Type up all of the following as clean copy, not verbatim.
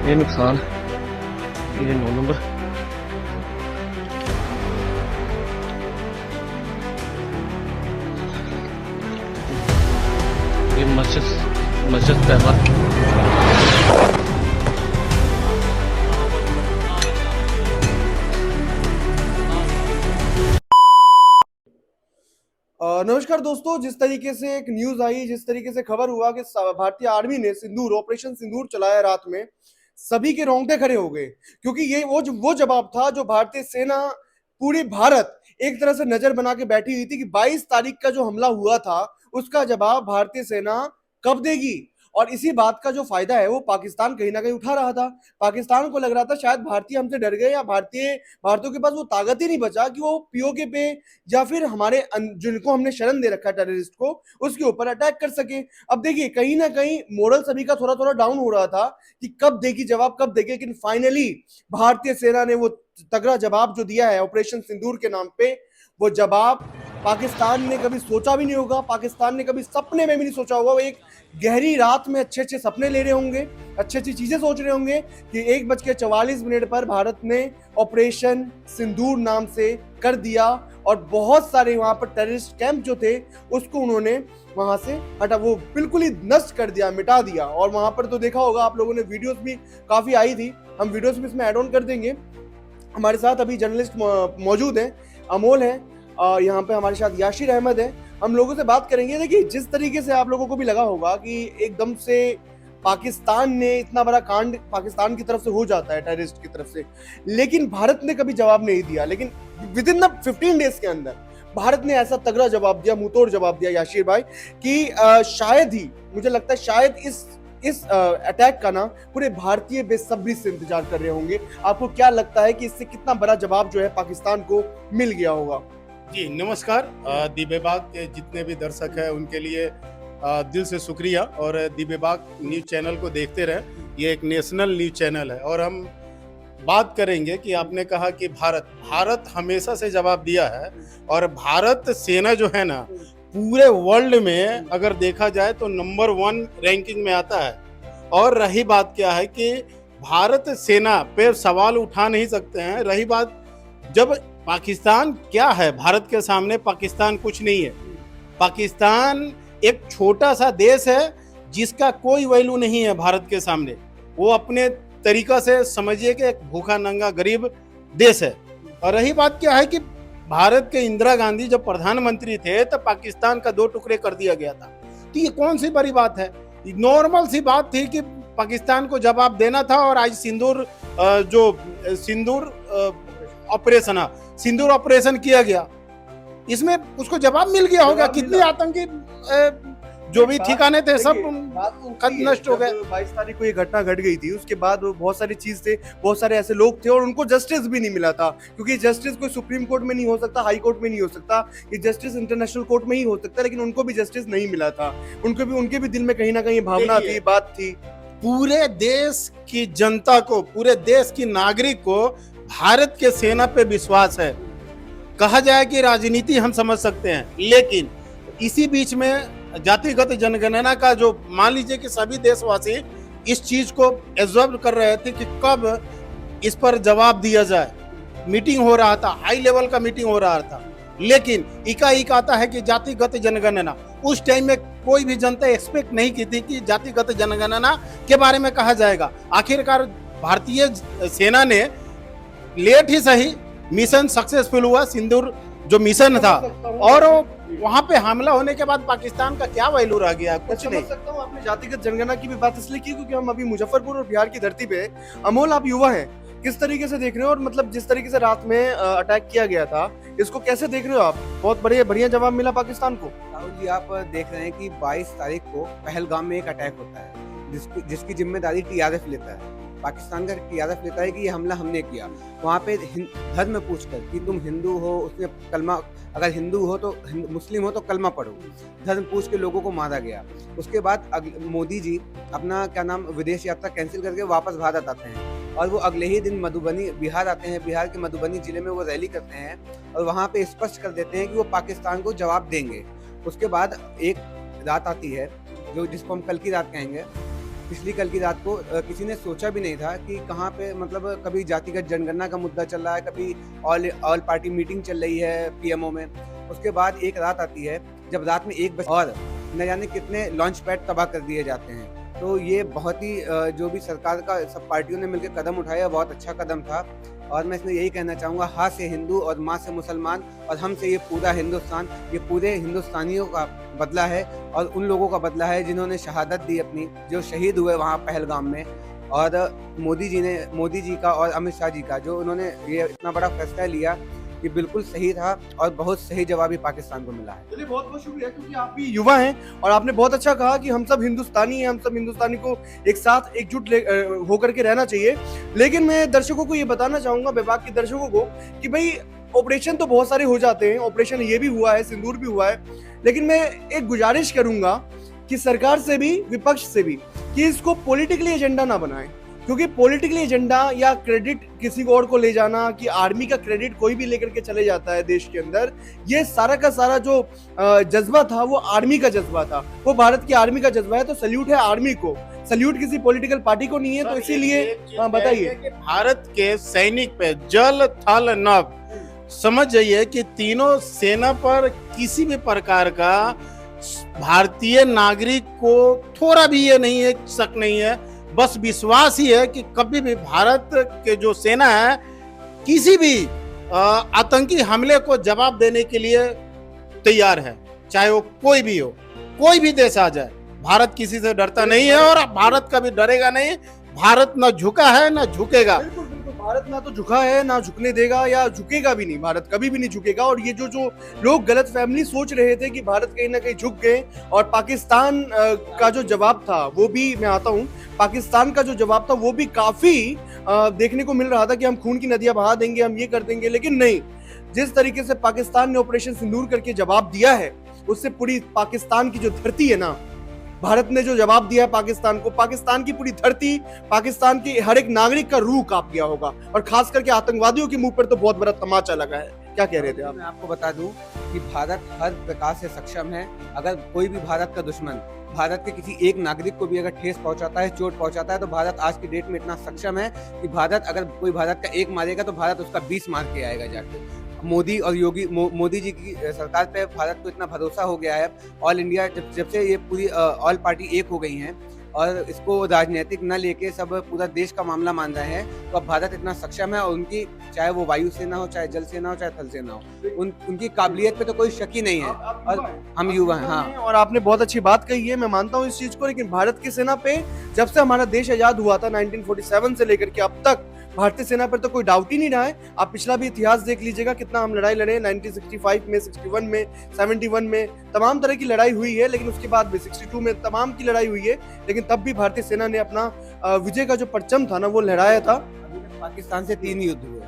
ये नुकसान, ये 9 नंबर। ये मस्जिद तैयबा। नमस्कार दोस्तों, जिस तरीके से एक न्यूज आई, जिस तरीके से खबर हुआ कि भारतीय आर्मी ने सिंदूर ऑपरेशन सिंदूर चलाया रात में, सभी के रोंगटे खड़े हो गए। क्योंकि ये वो जवाब था जो भारतीय सेना, पूरी भारत एक तरह से नजर बना के बैठी हुई थी कि 22 तारीख का जो हमला हुआ था उसका जवाब भारतीय सेना कब देगी। और इसी बात का जो फायदा है वो पाकिस्तान कहीं ना कहीं उठा रहा था। पाकिस्तान को लग रहा था शायद भारतीय हमसे डर गए, या भारतीयों के पास वो ताकत ही नहीं बचा कि वो पीओके पे या फिर हमारे जिनको हमने शरण दे रखा है टेररिस्ट को, उसके ऊपर अटैक कर सके। अब देखिए, कहीं ना कहीं मोरल सभी का थोड़ा थोड़ा डाउन हो रहा था कि कब देगी जवाब, कब देगी। लेकिन फाइनली भारतीय सेना ने वो तगड़ा जवाब जो दिया है ऑपरेशन सिंदूर के नाम पे, वो जवाब पाकिस्तान ने कभी सोचा भी नहीं होगा, पाकिस्तान ने कभी सपने में भी नहीं सोचा होगा। वो एक गहरी रात में अच्छे अच्छे सपने ले रहे होंगे, अच्छी अच्छी चीजें सोच रहे होंगे कि 1:44 पर भारत ने ऑपरेशन सिंदूर नाम से कर दिया और बहुत सारे वहां पर टेररिस्ट कैंप जो थे उसको उन्होंने वहां से हटा, वो बिल्कुल ही नष्ट कर दिया, मिटा दिया। और वहां पर तो देखा होगा आप लोगों ने, वीडियोस भी काफी आई थी, हम वीडियोस भी इसमें ऐड ऑन कर देंगे। हमारे साथ अभी जर्नलिस्ट मौजूद हैं, अमोल है, यहाँ पे हमारे साथ याशिर अहमद है। हम लोगों से बात करेंगे। देखिए, जिस तरीके से आप लोगों को भी लगा होगा कि एकदम से पाकिस्तान ने इतना बड़ा कांड पाकिस्तान की तरफ से हो जाता है, टेररिस्ट की तरफ से, लेकिन भारत ने कभी जवाब नहीं दिया। लेकिन विद इन द 15 डेज के अंदर भारत ने ऐसा तगड़ा जवाब दिया, मुंहतोड़ जवाब दिया याशिर भाई, कि शायद ही, मुझे लगता है शायद इस अटैक का ना पूरे भारतीय बेसब्री से इंतजार कर रहे होंगे। आपको क्या लगता है कि इससे कितना बड़ा जवाब जो है पाकिस्तान को मिल गया होगा? जी नमस्कार। दिव्य बाग के जितने भी दर्शक हैं उनके लिए दिल से शुक्रिया, और दिव्य बाग न्यूज चैनल को देखते रहें। ये एक नेशनल न्यूज चैनल है और हम बात करेंगे कि आपने कहा कि भारत हमेशा से जवाब दिया है, और भारत सेना जो है ना पूरे वर्ल्ड में अगर देखा जाए तो नंबर 1 रैंकिंग में आता है। और रही बात क्या है कि भारत सेना पे सवाल उठा नहीं सकते हैं। रही बात, जब पाकिस्तान क्या है भारत के सामने, पाकिस्तान कुछ नहीं है। पाकिस्तान एक छोटा सा देश है जिसका कोई वैल्यू नहीं है भारत के सामने। वो अपने तरीका से समझिए कि एक भूखा नंगा गरीब देश है। और रही बात क्या है कि भारत के इंदिरा गांधी जब प्रधानमंत्री थे तब पाकिस्तान का 2 टुकड़े कर दिया गया था। तो ये कौन सी बड़ी बात है? नॉर्मल सी बात थी कि पाकिस्तान को जवाब देना था। और आज सिंदूर ऑपरेशन किया गया, इसमें उसको जवाब मिल गया होगा। कितने आतंकी जो भी ठिकाने थे सब नष्ट हो गए। 22 तारीख को ये घटना घट गई थी, उसके बाद बहुत सारी चीज थे, बहुत सारे ऐसे लोग थे और उनको जस्टिस भी नहीं मिला था। क्योंकि जस्टिस कोई सुप्रीम कोर्ट में नहीं हो सकता, हाई कोर्ट में नहीं हो सकता, ये जस्टिस इंटरनेशनल कोर्ट में ही हो सकता है। लेकिन उनको भी जस्टिस नहीं मिला था। उनके भी दिल में कहीं ना कहीं भावना थी, बात थी। पूरे देश की जनता को, पूरे देश की नागरिक को भारत के सेना पे विश्वास है। कहा जाए कि राजनीति हम समझ सकते हैं, लेकिन इसी बीच में जातिगत जनगणना का जो, मान लीजिए कि सभी देशवासी इस चीज को एब्जॉर्ब कर रहे थे कि कब इस पर जवाब दिया जाए। मीटिंग हो रहा था, हाई लेवल का मीटिंग हो रहा था, लेकिन इकाईक आता है कि जातिगत जनगणना। उस टाइम में कोई भी जनता एक्सपेक्ट नहीं की थी कि जातिगत जनगणना के बारे में कहा जाएगा। आखिरकार भारतीय सेना ने लेट ही सही मिशन सक्सेसफुल हुआ, सिंदूर जो मिशन था। और वहां पे हमला होने के बाद पाकिस्तान का क्या वैल्यू रह गया? कुछ नहीं। सकता हूँ, आपने जातिगत जनगणना की भी बात इसलिए की क्योंकि हम अभी मुजफ्फरपुर और बिहार की धरती पे। अमोल, आप युवा हैं, किस तरीके से देख रहे हो? और मतलब जिस तरीके से रात में अटैक किया गया था, इसको कैसे देख रहे हो आप? बहुत बढ़िया जवाब मिला पाकिस्तान को। राहुल जी, आप देख रहे हैं कि 22 तारीख को पहलगाम में एक अटैक होता है जिसकी जिम्मेदारी टीआरएफ लेता है। पाकिस्तान का टीआरएफ लेता है कि ये हमला हमने किया। वहाँ पे धर्म पूछकर कि तुम हिंदू हो, उसने कलमा, अगर हिंदू हो तो मुस्लिम हो तो कलमा पढ़ो, धर्म पूछ के लोगों को मारा गया। उसके बाद मोदी जी अपना क्या नाम विदेश यात्रा कैंसिल करके वापस भारत आते हैं और वो अगले ही दिन मधुबनी बिहार आते हैं। बिहार के मधुबनी जिले में वो रैली करते हैं और वहाँ पे स्पष्ट कर देते हैं कि वो पाकिस्तान को जवाब देंगे। उसके बाद एक रात आती है जिसको हम कल की रात कहेंगे, पिछली कल की रात को किसी ने सोचा भी नहीं था कि कहाँ पे मतलब कभी जातिगत जनगणना का मुद्दा चल रहा है, कभी ऑल पार्टी मीटिंग चल रही है पीएमओ में। उसके बाद एक रात आती है जब रात में 1 बजे और न जाने कितने लॉन्च पैड तबाह कर दिए जाते हैं। तो ये बहुत ही जो भी सरकार का सब पार्टियों ने मिलकर कदम उठाया बहुत अच्छा कदम था। और मैं इसमें यही कहना चाहूँगा, हा से हिंदू और माँ से मुसलमान और हम से ये पूरा हिंदुस्तान, ये पूरे हिंदुस्तानियों का बदला है और उन लोगों का बदला है जिन्होंने शहादत दी अपनी, जो शहीद हुए वहाँ पहलगाम में। और मोदी जी का और अमित शाह जी का जो उन्होंने ये इतना बड़ा फैसला लिया, ये बिल्कुल सही था और बहुत सही जवाब ही पाकिस्तान को मिला है। चलिए, बहुत बहुत शुक्रिया, क्योंकि आप भी युवा हैं और आपने बहुत अच्छा कहा कि हम सब हिंदुस्तानी हैं, हम सब हिंदुस्तानी को एक साथ एकजुट होकर के रहना चाहिए। लेकिन मैं दर्शकों को ये बताना चाहूंगा, विभाग के दर्शकों को, कि भाई ऑपरेशन तो बहुत सारे हो जाते हैं, ऑपरेशन ये भी हुआ है, सिंदूर भी हुआ है, लेकिन मैं एक गुजारिश करूंगा कि सरकार से भी विपक्ष से भी कि इसको पॉलिटिकली एजेंडा ना बनाएं, क्योंकि पॉलिटिकली एजेंडा या क्रेडिट किसी और को ले जाना, कि आर्मी का क्रेडिट कोई भी लेकर के चले जाता है देश के अंदर, ये सारा का सारा जो जज्बा था वो आर्मी का जज्बा था, वो भारत की आर्मी का जज्बा है। तो सल्यूट है आर्मी को, सल्यूट किसी पॉलिटिकल पार्टी को नहीं है। तो इसीलिए बताइए, भारत के सैनिक पे जल थल नभ समझ जाइए कि तीनों सेना पर किसी भी प्रकार का भारतीय नागरिक को थोड़ा भी ये नहीं है, शक नहीं है, बस विश्वास ही है कि कभी भी भारत के जो सेना है किसी भी आतंकी हमले को जवाब देने के लिए तैयार है, चाहे वो कोई भी हो, कोई भी देश आ जाए। भारत किसी से डरता नहीं है और भारत कभी डरेगा नहीं। भारत ना झुका है ना झुकेगा। बिल्कुल बिल्कुल, भारत ना तो झुका है ना झुकने देगा, या झुकेगा भी नहीं, भारत कभी भी नहीं झुकेगा। और ये जो लोग गलत फैमिली सोच रहे थे कि भारत कहीं ना कहीं झुक गए, और पाकिस्तान का जो जवाब था वो भी, मैं आता हूँ, पाकिस्तान का जो जवाब था वो भी काफी देखने को मिल रहा था कि हम खून की नदियां बहा देंगे, हम ये कर देंगे, लेकिन नहीं। जिस तरीके से पाकिस्तान ने ऑपरेशन सिंदूर करके जवाब दिया है, उससे पूरी पाकिस्तान की जो धरती है ना, भारत ने जो जवाब दिया है पाकिस्तान को, पाकिस्तान की पूरी धरती, पाकिस्तान की हर एक नागरिक का रूह कांप गया होगा। और खास करके आतंकवादियों के मुंह पर तो बहुत बड़ा तमाचा लगा है। क्या कह रहे थे आप? मैं आपको बता दूं कि भारत हर प्रकार से सक्षम है। अगर कोई भी भारत का दुश्मन भारत के किसी एक नागरिक को भी अगर ठेस पहुंचाता है, चोट पहुंचाता है, तो भारत आज की डेट में इतना सक्षम है कि भारत अगर कोई भारत का एक मारेगा तो भारत उसका 20 मार के आएगा जाके। मोदी और मोदी जी की सरकार पे भारत को इतना भरोसा हो गया है। ऑल इंडिया जब से ये पूरी ऑल पार्टी एक हो गई हैं और इसको राजनीतिक न लेके सब पूरा देश का मामला मान रहे हैं, तो अब भारत इतना सक्षम है। और उनकी, चाहे वो वायुसेना हो, चाहे जल सेना हो, चाहे थल सेना हो, उनकी काबिलियत पे तो कोई शक ही नहीं है। और हम युवा हैं। हाँ, और आपने बहुत अच्छी बात कही है, मैं मानता हूँ इस चीज को। लेकिन भारत की सेना पे जब से हमारा देश आजाद हुआ था 1947 से लेकर के अब तक, भारतीय सेना पर तो कोई डाउट ही नहीं रहा है। आप पिछला भी इतिहास देख लीजिएगा, कितना हम लड़ाई लड़े, 1965 में, 61 में, 71 में, तमाम तरह की लड़ाई हुई है। लेकिन उसके बाद भी 62 में तमाम की लड़ाई हुई है, लेकिन तब भी भारतीय सेना ने अपना विजय का जो परचम था ना, वो लहराया था। अभी तक पाकिस्तान से 3 युद्ध हुए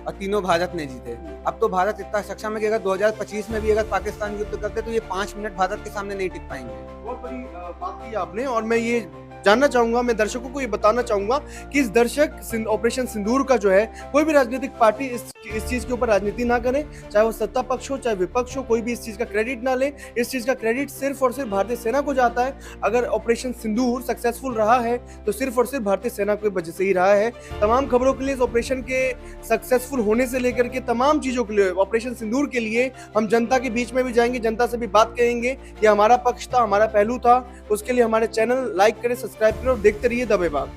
और तीनों भारत ने जीते। अब तो भारत इतना सक्षम है कि अगर 2025 में भी अगर पाकिस्तान युद्ध करते तो ये 5 मिनट भारत के सामने नहीं टिक पाएंगे। बहुत बड़ी बात की आपने। और मैं ये जानना चाहूंगा, मैं दर्शकों को ये बताना चाहूंगा कि इस दर्शक ऑपरेशन सिंदूर का जो है, कोई भी राजनीतिक पार्टी इस चीज के ऊपर राजनीति ना करे, चाहे वो सत्ता पक्ष हो चाहे विपक्ष हो, कोई भी इस चीज का क्रेडिट ना ले। इस चीज का क्रेडिट सिर्फ और सिर्फ भारतीय सेना को जाता है। अगर ऑपरेशन सिंदूर सक्सेसफुल रहा है तो सिर्फ और सिर्फ भारतीय सेना की वजह से ही रहा है। तमाम खबरों के लिए, इस ऑपरेशन के सक्सेसफुल होने से लेकर के तमाम चीजों के लिए, ऑपरेशन सिंदूर के लिए हम जनता के बीच में भी जाएंगे, जनता से भी बात करेंगे। ये हमारा पक्ष था, हमारा पहलू था। उसके लिए हमारे चैनल लाइक करें, सब्सक्राइब करें और देखते रहिए द विभाग।